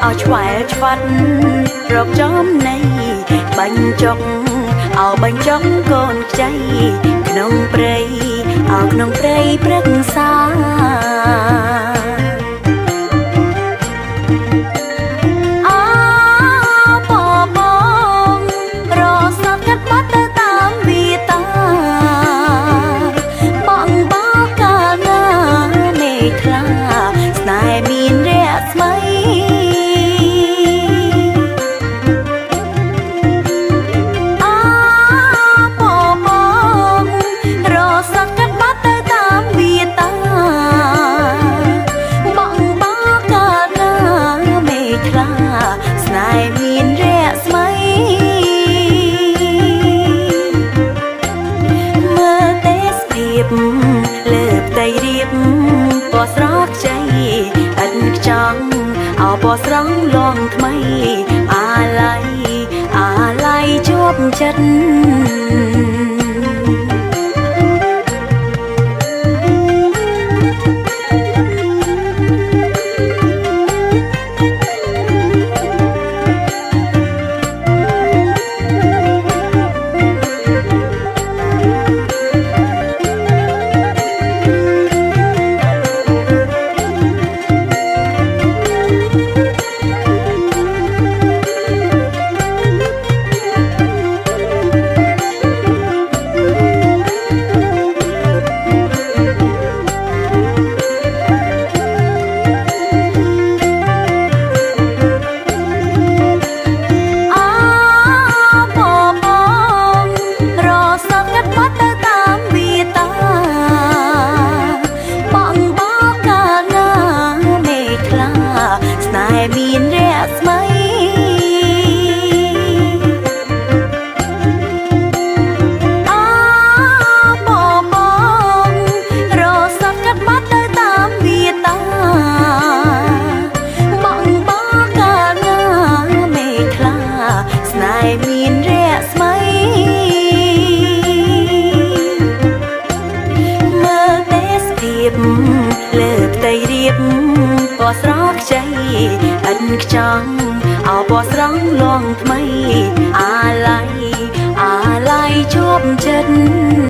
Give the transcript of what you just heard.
เอาឆ្វែឆ្វាត់រកចំនៃបាញ់ចុកเอาបាញ់ចុកកូនខ្ចីក្នុងព្រៃเอาក្នុងព្រៃព្រឹក្សាលើផ្ទៃរៀបពណ៌ស្រស់ใจឥតខ្ចង់เอาពណ៌ស្រស់លងថ្មីអាឡ័យជាប់ចិត្តមានរស្មីបងរសឹកកាត់បាត់ទៅតាមវាតាបងកាលណាមេខ្លាស្នេហ៍មានរស្មីមើលទេសភាពលើផ្ទៃរៀបពណ៌ស្រស់ខ្ចីឥតខ្ចង់เอาពណ៌ស្រស់លងថ្មីអាឡ័យជាប់ចិត្ត